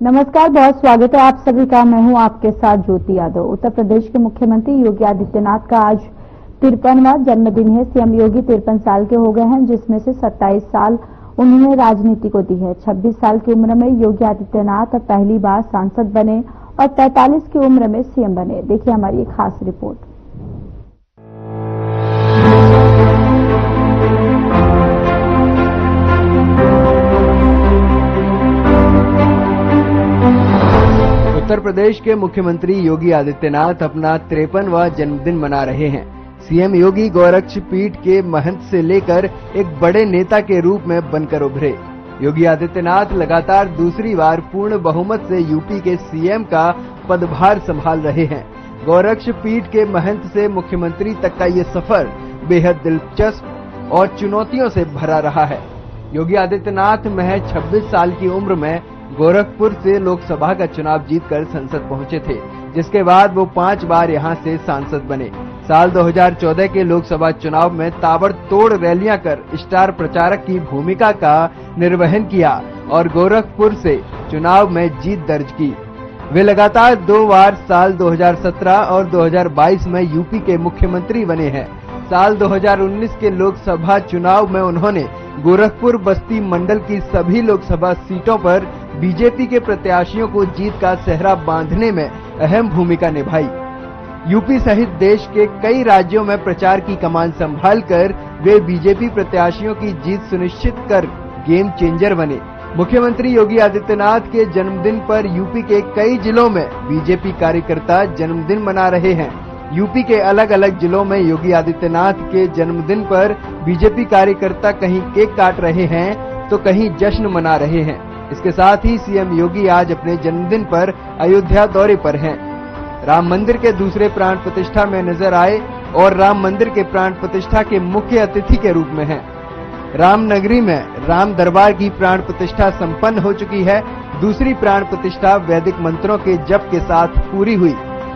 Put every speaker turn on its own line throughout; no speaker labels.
नमस्कार, बहुत स्वागत है आप सभी का। मैं हूं आपके साथ ज्योति यादव। उत्तर प्रदेश के मुख्यमंत्री योगी आदित्यनाथ का आज 53वां जन्मदिन है। सीएम योगी 53 साल के हो गए हैं, जिसमें से 27 साल उन्होंने राजनीति को दी है। 26 साल की उम्र में योगी आदित्यनाथ पहली बार सांसद बने और 45 की उम्र में सीएम बने। देखिए हमारी एक खास रिपोर्ट।
उत्तर प्रदेश के मुख्यमंत्री योगी आदित्यनाथ अपना 53वां जन्मदिन मना रहे हैं। सीएम योगी गोरक्ष पीठ के महंत से लेकर एक बड़े नेता के रूप में बनकर उभरे। योगी आदित्यनाथ लगातार दूसरी बार पूर्ण बहुमत से यूपी के सीएम का पदभार संभाल रहे हैं। गोरक्ष पीठ के महंत से मुख्यमंत्री तक का ये सफर बेहद दिलचस्प और चुनौतियों से भरा रहा है। योगी आदित्यनाथ महज 26 साल की उम्र में गोरखपुर से लोकसभा का चुनाव जीतकर संसद पहुंचे थे, जिसके बाद वो 5 बार यहां से सांसद बने। साल 2014 के लोकसभा चुनाव में ताबड़तोड़ रैलियां कर स्टार प्रचारक की भूमिका का निर्वहन किया और गोरखपुर से चुनाव में जीत दर्ज की। वे लगातार 2 बार साल 2017 और 2022 में यूपी के मुख्यमंत्री बने हैं। साल 2019 के लोकसभा चुनाव में उन्होंने गोरखपुर बस्ती मंडल की सभी लोकसभा सीटों पर बीजेपी के प्रत्याशियों को जीत का सेहरा बांधने में अहम भूमिका निभाई। यूपी सहित देश के कई राज्यों में प्रचार की कमान संभालकर वे बीजेपी प्रत्याशियों की जीत सुनिश्चित कर गेम चेंजर बने। मुख्यमंत्री योगी आदित्यनाथ के जन्मदिन पर यूपी के कई जिलों में बीजेपी कार्यकर्ता जन्मदिन मना रहे हैं। यूपी के अलग अलग जिलों में योगी आदित्यनाथ के जन्मदिन पर बीजेपी कार्यकर्ता कहीं केक काट रहे हैं तो कहीं जश्न मना रहे हैं। इसके साथ ही सीएम योगी आज अपने जन्मदिन पर अयोध्या दौरे पर हैं। राम मंदिर के दूसरे प्राण प्रतिष्ठा में नजर आए और राम मंदिर के प्राण प्रतिष्ठा के मुख्य अतिथि के रूप में हैं। रामनगरी में राम दरबार की प्राण प्रतिष्ठा संपन्न हो चुकी है। दूसरी प्राण प्रतिष्ठा वैदिक मंत्रों के जप के साथ पूरी हुई।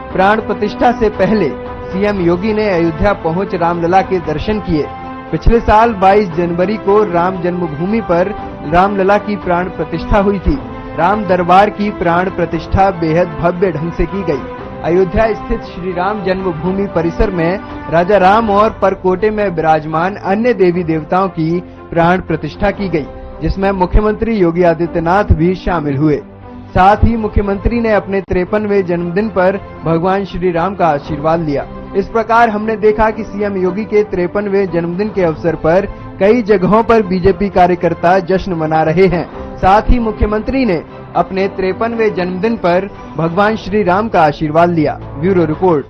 प्राण प्रतिष्ठा से पहले सीएम योगी ने अयोध्या पहुंच रामलला के दर्शन किए। पिछले साल 22 जनवरी को राम जन्मभूमि पर रामलला की प्राण प्रतिष्ठा हुई थी। राम दरबार की प्राण प्रतिष्ठा बेहद भव्य ढंग से की गई। अयोध्या स्थित श्री राम जन्मभूमि परिसर में राजा राम और परकोटे में विराजमान अन्य देवी देवताओं की प्राण प्रतिष्ठा की गई, जिसमें मुख्यमंत्री योगी आदित्यनाथ भी शामिल हुए। साथ ही मुख्यमंत्री ने अपने 53वें जन्मदिन पर भगवान श्री राम का आशीर्वाद लिया। इस प्रकार हमने देखा कि सीएम योगी के 53वें जन्मदिन के अवसर पर कई जगहों पर बीजेपी कार्यकर्ता जश्न मना रहे हैं। साथ ही मुख्यमंत्री ने अपने 53वें जन्मदिन पर भगवान श्री राम का आशीर्वाद लिया। Bureau report.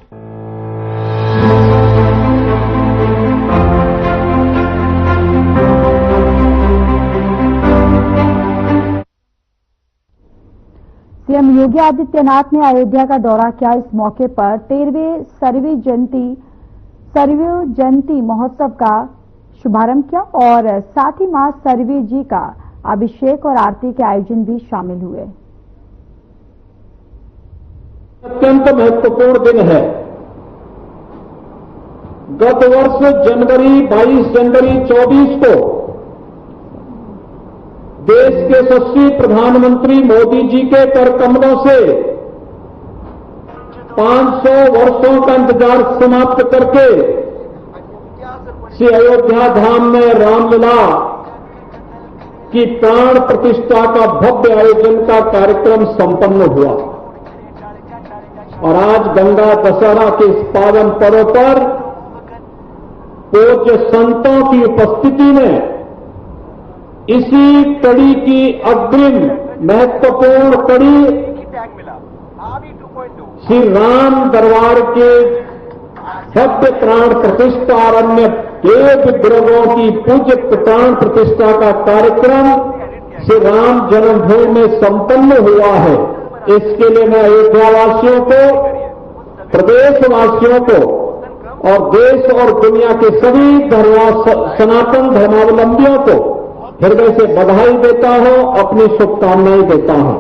CM Yogi Adityanath ने अयोध्या का दौरा किया। इस मौके पर 13वें सरयू जयंती महोत्सव का शुभारंभ किया और साथ ही मां सरयू जी का अभिषेक और आरती के आयोजन भी शामिल हुए।
अत्यंत महत्वपूर्ण दिन है। गत वर्ष 22 जनवरी 24 को देश के यशस्वी प्रधानमंत्री मोदी जी के कर कमलों से 500 वर्षों का इंतजार समाप्त करके श्री अयोध्या धाम में रामलला की प्राण प्रतिष्ठा का भव्य आयोजन का कार्यक्रम संपन्न हुआ और आज गंगा दशहरा के इस पावन पर्व पर पूज्य संतों की उपस्थिति में इसी कड़ी की अग्रिम महत्वपूर्ण कड़ी श्री राम दरबार के भव्य प्राण प्रतिष्ठा और अन्य देव विग्रहों की पूज्य प्राण प्रतिष्ठा का कार्यक्रम श्री राम जन्मभूमि में संपन्न हुआ है। इसके लिए मैं अयोध्यावासियों को, प्रदेशवासियों को और देश और दुनिया के सभी सनातन धर्मावलंबियों को हृदय से बधाई देता हूं, अपनी शुभकामनाएं देता हूं।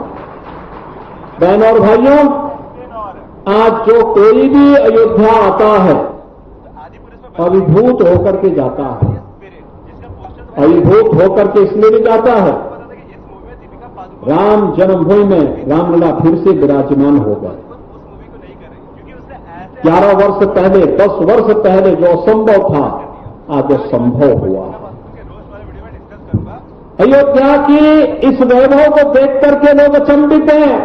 बहनों और भाइयों, आज जो कोई भी अयोध्या आता है अभिभूत होकर के जाता है। अभिभूत होकर के इसलिए भी जाता है राम जन्मभूमि में रामलला फिर से विराजमान हो गए। 11 वर्ष पहले, 10 वर्ष पहले जो असंभव था, आज वो संभव हुआ। अयोध्या की इस वैभव को देख करके लोग अचंभित हैं,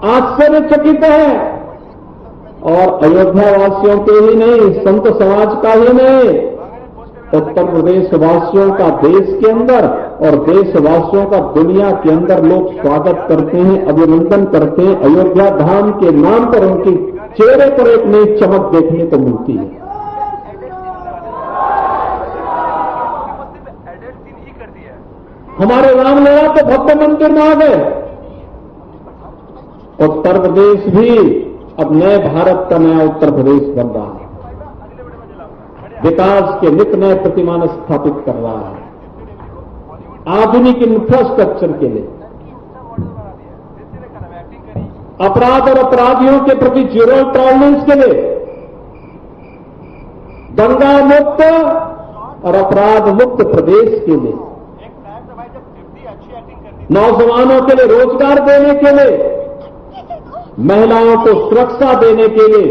आश्चर्यचकित हैं, और अयोध्या वासियों के ही नहीं, संत समाज का ही नहीं, उत्तर प्रदेश वासियों का देश के अंदर और देशवासियों का दुनिया के अंदर लोग स्वागत करते हैं, अभिनंदन करते हैं। अयोध्या धाम के नाम पर उनके चेहरे पर एक नई चमक देखने को मिलती है। हमारे रामलला तो भव्य मंदिर में आ गए। उत्तर प्रदेश भी अब नए भारत का नया उत्तर प्रदेश बन रहा है, विकास के नित नए प्रतिमान स्थापित कर रहा है, आधुनिक इंफ्रास्ट्रक्चर के लिए, अपराध और अपराधियों के प्रति जीरो टॉलरेंस के लिए, दंगा मुक्त और अपराध मुक्त प्रदेश के लिए, नौजवानों के लिए रोजगार देने के लिए, महिलाओं को सुरक्षा देने के लिए,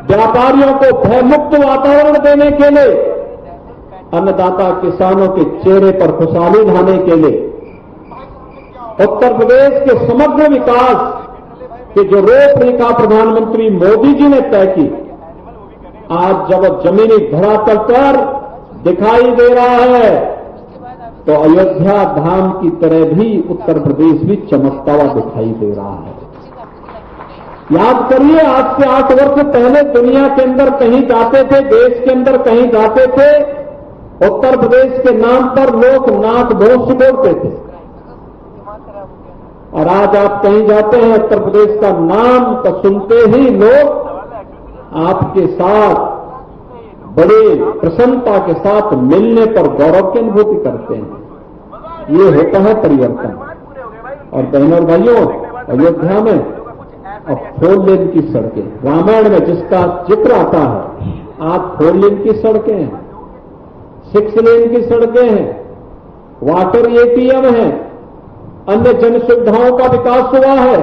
व्यापारियों को भयमुक्त वातावरण देने के लिए, अन्नदाता किसानों के चेहरे पर खुशहाली लाने के लिए, उत्तर प्रदेश के समग्र विकास की जो रूपरेखा प्रधानमंत्री मोदी जी ने तय की, आज जब जमीनी धरातल पर दिखाई दे रहा है, तो अयोध्या धाम की तरह भी उत्तर प्रदेश भी चमकता हुआ दिखाई दे रहा है। याद करिए, आज से 8 वर्ष पहले दुनिया के अंदर कहीं जाते थे, देश के अंदर कहीं जाते थे, उत्तर प्रदेश के नाम पर लोग नाक भों सिकोड़ते थे, और आज आप कहीं जाते हैं, उत्तर प्रदेश का नाम तो सुनते ही लोग आपके साथ बड़े प्रसन्नता के साथ मिलने पर गौरव की अनुभूति करते हैं। ये होता है परिवर्तन। और बहनों और भाइयों, अयोध्या में अब 4 लेन की सड़कें, रामायण में जिसका जिक्र आता है, आज 4 लेन की सड़कें हैं, 6 लेन की सड़कें हैं, वाटर एटीएम है, अन्य जन सुविधाओं का विकास हुआ है।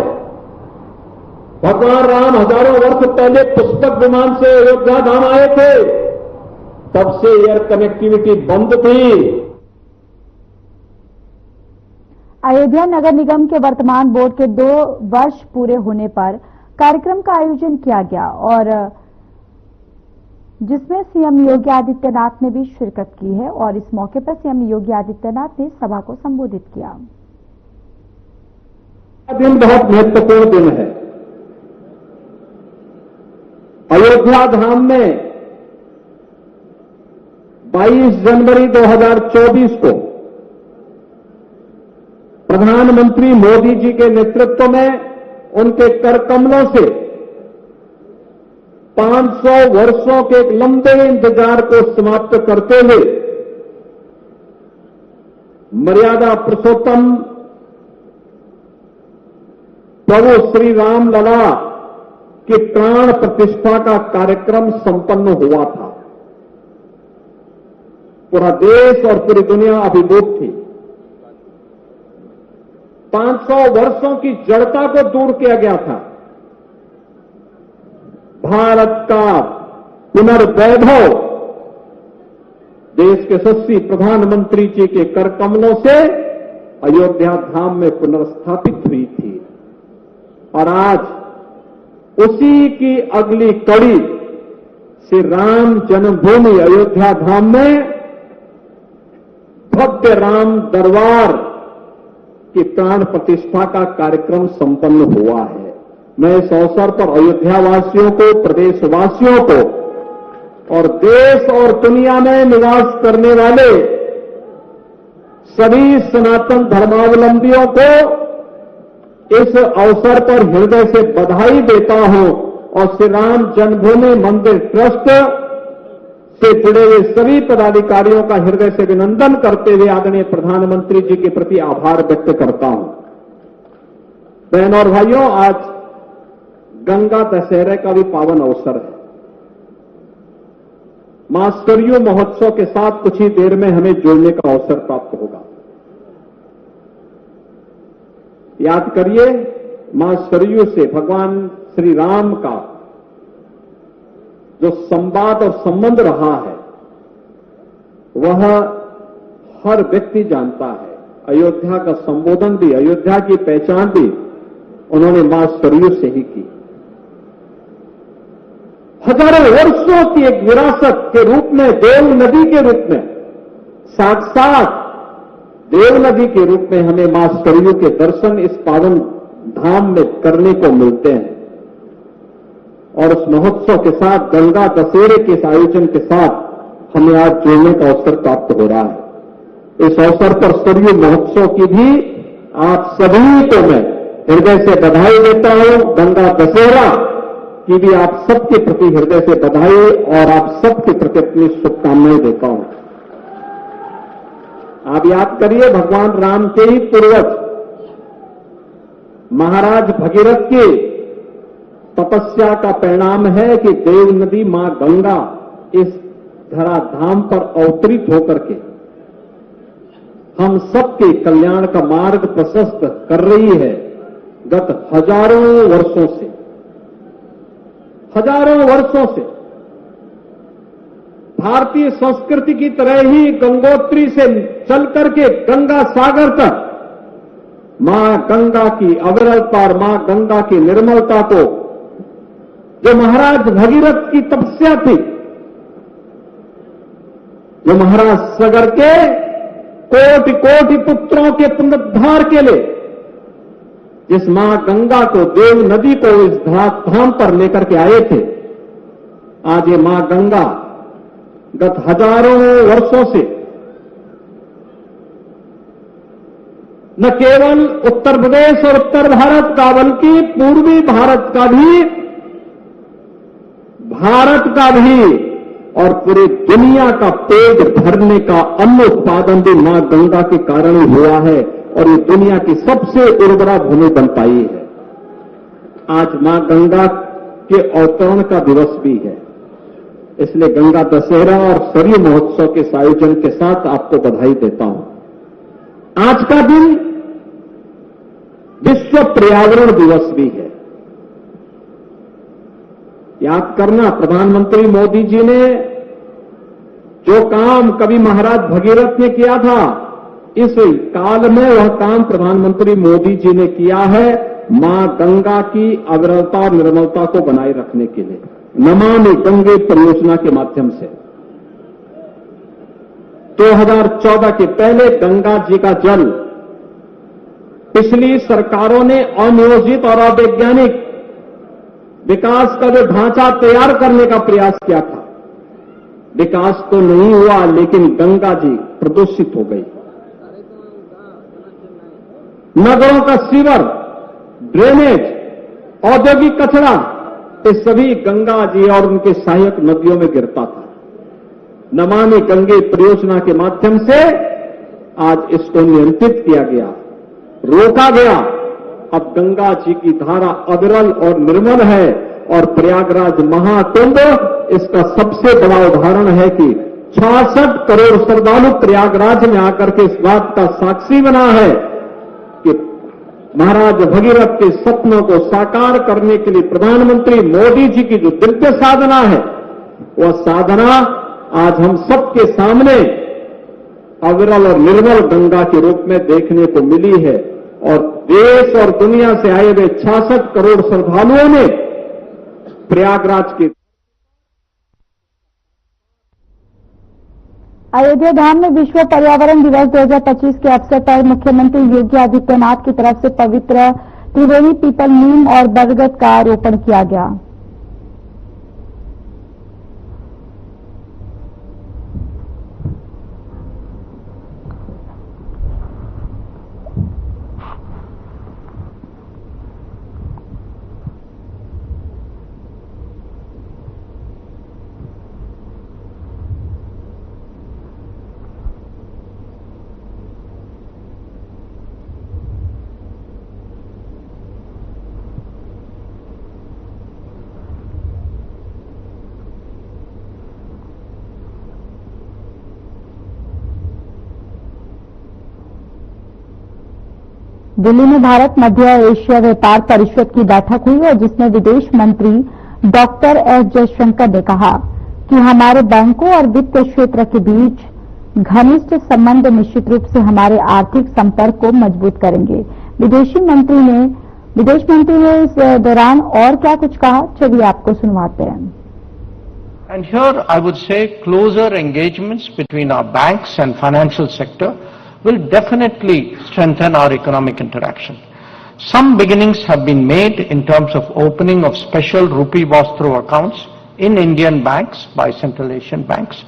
भगवान राम हजारों वर्ष पहले पुष्पक विमान से अयोध्या धाम आए थे, तब से एयर कनेक्टिविटी बंद थी।
अयोध्या नगर निगम के वर्तमान बोर्ड के 2 वर्ष पूरे होने पर कार्यक्रम का आयोजन किया गया, और जिसमें सीएम योगी आदित्यनाथ ने भी शिरकत की है, और इस मौके पर सीएम योगी आदित्यनाथ ने सभा को संबोधित किया।
दिन बहुत महत्वपूर्ण दिन है। अयोध्या धाम में 22 जनवरी 2024 को प्रधानमंत्री मोदी जी के नेतृत्व में उनके कर कमलों से 500 वर्षों के एक लंबे इंतजार को समाप्त करते हुए मर्यादा पुरुषोत्तम प्रभु श्री राम लला की प्राण प्रतिष्ठा का कार्यक्रम संपन्न हुआ था। पूरा देश और पूरी दुनिया अभिभूत थी। 500 वर्षों की जड़ता को दूर किया गया था। भारत का पुनर्वैभव देश के यशस्वी प्रधानमंत्री जी के कर कमलों से अयोध्या धाम में पुनर्स्थापित हुई थी, और आज उसी की अगली कड़ी श्री राम जन्मभूमि अयोध्या धाम में भव्य राम दरबार की प्राण प्रतिष्ठा का कार्यक्रम संपन्न हुआ है। मैं इस अवसर पर अयोध्या वासियों को, प्रदेशवासियों को और देश और दुनिया में निवास करने वाले सभी सनातन धर्मावलंबियों को इस अवसर पर हृदय से बधाई देता हूं, और श्री राम जन्मभूमि मंदिर ट्रस्ट से जुड़े हुए सभी पदाधिकारियों का हृदय से अभिनंदन करते हुए आदरणीय प्रधानमंत्री जी के प्रति आभार व्यक्त करता हूं। बहनों और भाइयों, आज गंगा दशहरे का भी पावन अवसर है। मां सरयू महोत्सव के साथ कुछ ही देर में हमें जुड़ने का अवसर प्राप्त होगा। याद करिए, मां सरयू से भगवान श्री राम का जो संवाद और संबंध रहा है वह हर व्यक्ति जानता है। अयोध्या का संबोधन भी, अयोध्या की पहचान भी उन्होंने मां सरयू से ही की। हजारों वर्षों की एक विरासत के रूप में, देव नदी के रूप में, साक्षात देव नदी के रूप में हमें मां सरयू के दर्शन इस पावन धाम में करने को मिलते हैं। और उस महोत्सव के साथ, गंगा दशहरे के इस आयोजन के साथ हमें आज जुड़ने का अवसर प्राप्त हो रहा है। इस अवसर पर सरयू महोत्सव की भी आप सभी को मैं हृदय से बधाई देता हूं। गंगा दशहरा की भी आप सबके प्रति हृदय से बधाई और आप सबके प्रति अपनी शुभकामनाएं देता हूं। आप याद करिए, भगवान राम के ही पूर्वज महाराज भगीरथ की तपस्या का परिणाम है कि देव नदी मां गंगा इस धराधाम पर अवतरित होकर के हम सबके कल्याण का मार्ग प्रशस्त कर रही है। गत हजारों वर्षों से भारतीय संस्कृति की तरह ही गंगोत्री से चल करके गंगा सागर तक मां गंगा की अविरलता और मां गंगा की निर्मलता को, जो महाराज भगीरथ की तपस्या थी, जो महाराज सागर के कोटि कोटि पुत्रों के पुनरुद्धार के लिए जिस मां गंगा को, देव नदी को इस धाम पर लेकर के आए थे, आज ये मां गंगा गत हजारों वर्षों से न केवल उत्तर प्रदेश और उत्तर भारत का बल्कि पूर्वी भारत का भी और पूरी दुनिया का पेट भरने का अन्न उत्पादन भी मां गंगा के कारण ही हुआ है और ये दुनिया की सबसे उर्वरा भूमि बन पाई है। आज मां गंगा के अवतरण का दिवस भी है, इसलिए गंगा दशहरा और सरयू महोत्सव के इस आयोजन के साथ आपको बधाई देता हूं। आज का दिन विश्व पर्यावरण दिवस भी है। याद करना, प्रधानमंत्री मोदी जी ने जो काम कभी महाराज भगीरथ ने किया था, इस काल में वह काम प्रधानमंत्री मोदी जी ने किया है मां गंगा की अविरलता और निर्मलता को बनाए रखने के लिए, नमामि गंगे परियोजना के माध्यम से। 2014 के पहले गंगा जी का जल पिछली सरकारों ने अनियोजित और अवैज्ञानिक विकास का जो ढांचा तैयार करने का प्रयास किया था, विकास तो नहीं हुआ, लेकिन गंगा जी प्रदूषित हो गई। नगरों का सीवर, ड्रेनेज, औद्योगिक कचरा, ये सभी गंगा जी और उनके सहायक नदियों में गिरता था। नमामि गंगे परियोजना के माध्यम से आज इसको नियंत्रित किया गया, रोका गया। अब गंगा जी की धारा अविरल और निर्मल है और प्रयागराज महाकुंभ इसका सबसे बड़ा उदाहरण है कि 66 करोड़ श्रद्धालु प्रयागराज में आकर के इस बात का साक्षी बना है कि महाराज भगीरथ के सपनों को साकार करने के लिए प्रधानमंत्री मोदी जी की जो दिव्य साधना है, वह साधना आज हम सबके सामने अविरल और निर्मल गंगा के रूप में देखने को मिली है। और देश और दुनिया से आए हुए 66 करोड़ श्रद्धालुओं ने प्रयागराज के
अयोध्या धाम में विश्व पर्यावरण दिवस 2025 के अवसर पर मुख्यमंत्री योगी आदित्यनाथ की तरफ से पवित्र त्रिवेणी पीपल, नीम और बरगद का रोपण किया गया। दिल्ली में भारत मध्य एशिया व्यापार परिषद की बैठक हुई और जिसमें विदेश मंत्री डॉक्टर एस जयशंकर ने कहा कि हमारे बैंकों और वित्त क्षेत्र के बीच घनिष्ठ संबंध निश्चित रूप से हमारे आर्थिक संपर्क को मजबूत करेंगे। विदेश मंत्री ने इस दौरान और क्या कुछ कहा, चलिए आपको सुनवाते हैं।
And here I would say closer engagements between our banks and financial sector will definitely strengthen our economic interaction. Some beginnings have been made in terms of opening of special rupee pass-through accounts in Indian banks by Central Asian banks.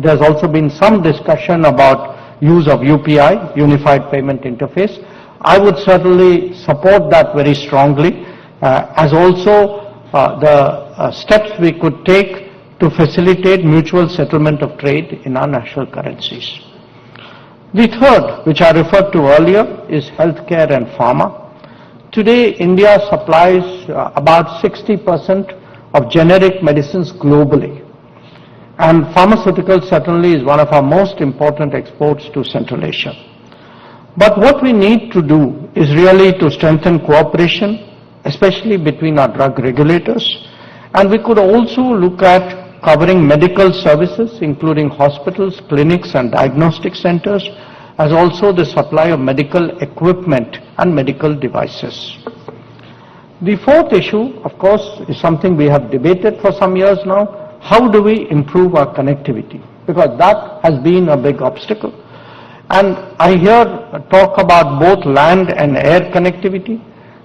There's also been some discussion about use of UPI, Unified Payment Interface. I would certainly support that very strongly, as also the steps we could take to facilitate mutual settlement of trade in our national currencies. The third, which I referred to earlier, is healthcare and pharma. Today, India supplies about 60% of generic medicines globally. And pharmaceuticals certainly is one of our most important exports to Central Asia. But what we need to do is really to strengthen cooperation, especially between our drug regulators. And we could also look at covering medical services, including hospitals, clinics, and diagnostic centers, as also the supply of medical equipment and medical devices. The fourth issue, of course, is something we have debated for some years now. How do we improve our connectivity? Because that has been a big obstacle. And I hear talk about both land and air connectivity.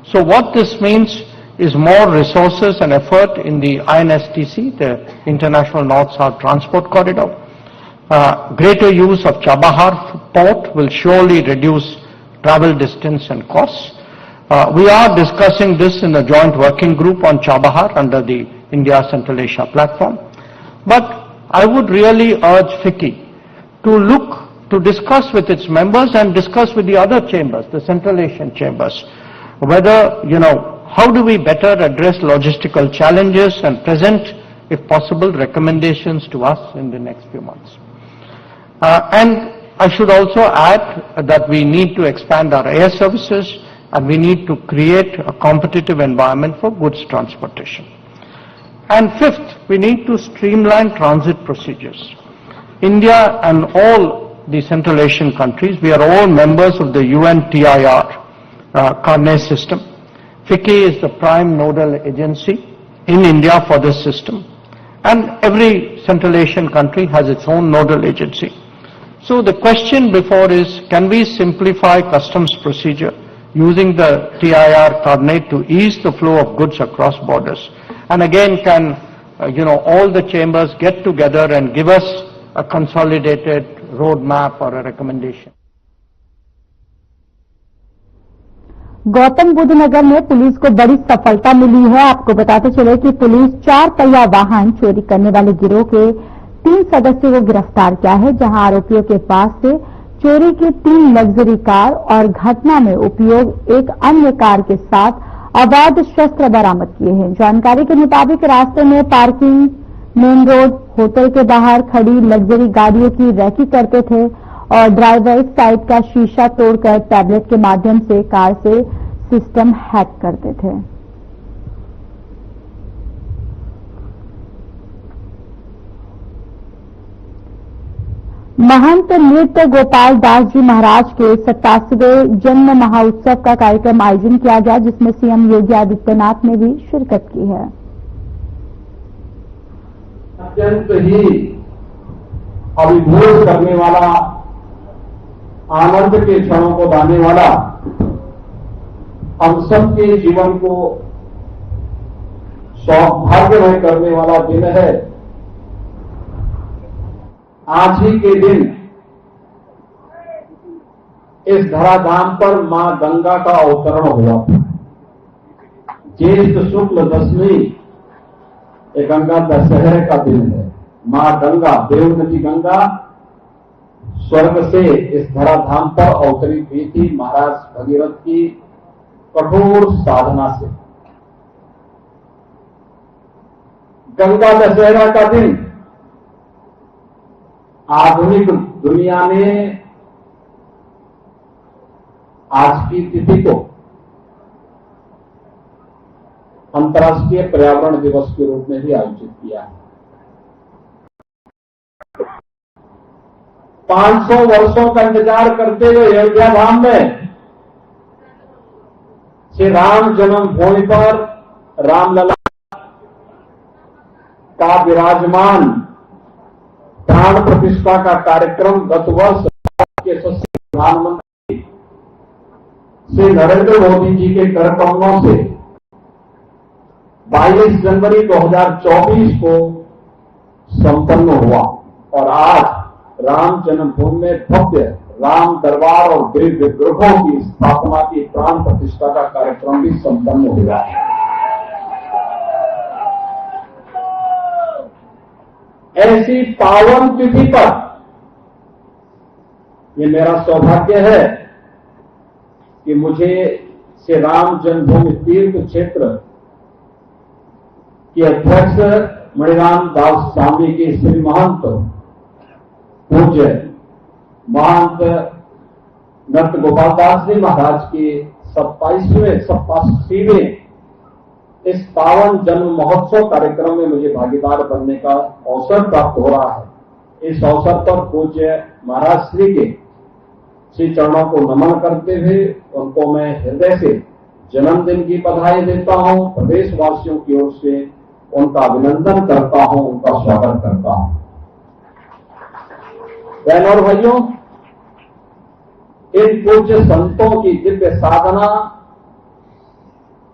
So what this means is more resources and effort in the INSTC, the International North-South Transport Corridor. Greater use of Chabahar port will surely reduce travel distance and costs. We are discussing this in a joint working group on Chabahar under the India Central Asia platform. But I would really urge FICCI to discuss with its members and discuss with the other chambers, the Central Asian chambers, whether, how do we better address logistical challenges and present, if possible, recommendations to us in the next few months. And I should also add that we need to expand our air services and we need to create a competitive environment for goods transportation. And fifth, we need to streamline transit procedures. India and all the Central Asian countries, we are all members of the UNTIR coordinate system. FICCI is the prime nodal agency in India for this system, and every Central Asian country has its own nodal agency. So the question before is, can we simplify customs procedure using the TIR coordinate to ease the flow of goods across borders? And again, can all the chambers get together and give us a consolidated roadmap or a recommendation?
Gautam Buddha नगर में police को बड़ी सफलता मिली है। आपको बताते चले कि police 4 पहिया वाहन चोरी करने वाले गिरोह के 3 सदस्यों को गिरफ्तार किया है, जहां आरोपियों के पास से चोरी की 3 लग्जरी कार और घटना में उपयोग एक अन्य कार के साथ अवैध शस्त्र बरामद किए हैं। जानकारी के मुताबिक रास्ते में पार्किंग, मेन रोड, होटल के बाहर खड़ी लग्जरी गाड़ियों की रैकी करते थे और ड्राइवर साइड का शीशा तोड़कर टैबलेट के माध्यम से कार से सिस्टम हैक करते थे। महंत नृत्य गोपाल दास जी महाराज के 87वें जन्म महोत्सव का कार्यक्रम आयोजन किया गया, जिसमें सीएम योगी आदित्यनाथ ने भी शिरकत की है।
अत्यंत ही अभिभूत करने वाला, आनंद के क्षणों को लाने वाला, हम सबके जीवन को सौभाग्यमय करने वाला दिन है। आज ही के दिन इस धराधाम पर मां गंगा का अवतरण हुआ। ज्येष्ठ शुक्ल दशमी ये गंगा दशहरे का दिन है। मां गंगा, देवनदी गंगा स्वर्ग से इस धराधाम पर अवतरित हुई थी महाराज भगीरथ की कठोर साधना से। गंगा दशहरा का दिन आधुनिक दुनिया ने आज की तिथि को अंतर्राष्ट्रीय पर्यावरण दिवस के रूप में भी आयोजित किया है। 500 वर्षों का इंतजार करते हुए अयोध्या धाम में श्री राम जन्मभूमि पर रामलला का विराजमान प्राण प्रतिष्ठा का कार्यक्रम गत वर्ष के यशस्वी प्रधानमंत्री श्री नरेंद्र मोदी जी के कर कमलों से 22 जनवरी 2024 को संपन्न हुआ और आज राम जन्मभूमि में भव्य राम दरबार और गृह विग्रहों की स्थापना की प्राण प्रतिष्ठा का कार्यक्रम भी संपन्न हुआ है। ऐसी पावन तिथि पर ये मेरा सौभाग्य है कि मुझे श्री राम जन्मभूमि तीर्थ क्षेत्र के अध्यक्ष मणिराम दास स्वामी के श्री महंत पूज्य महंत नर्त गोपाल दास जी महाराज के 87वें इस पावन जन्म महोत्सव कार्यक्रम में मुझे भागीदार बनने का अवसर प्राप्त हो रहा है। इस अवसर पर पूज्य महाराज श्री के श्री चरणों को नमन करते हुए उनको मैं हृदय से जन्मदिन की बधाई देता हूं। प्रदेशवासियों की ओर से उनका अभिनंदन करता हूं, उनका स्वागत करता हूं। बहनों और भाइयों, इन पूज्य संतों की दिव्य साधना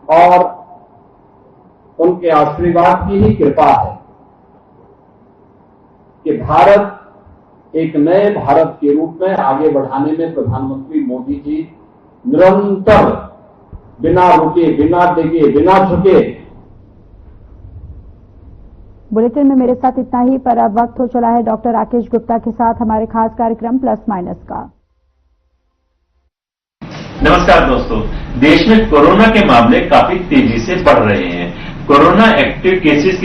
और उनके आशीर्वाद की ही कृपा है कि भारत एक नए भारत के रूप में आगे बढ़ाने में प्रधानमंत्री मोदी जी निरंतर बिना रुके, बिना डिगे, बिना झुके।
बुलेटिन में मेरे साथ इतना ही, पर अब वक्त हो चला है डॉक्टर राकेश गुप्ता के साथ हमारे खास कार्यक्रम प्लस माइनस का।
नमस्कार दोस्तों, देश में कोरोना के मामले काफी तेजी से बढ़ रहे हैं। कोरोना एक्टिव केसेस की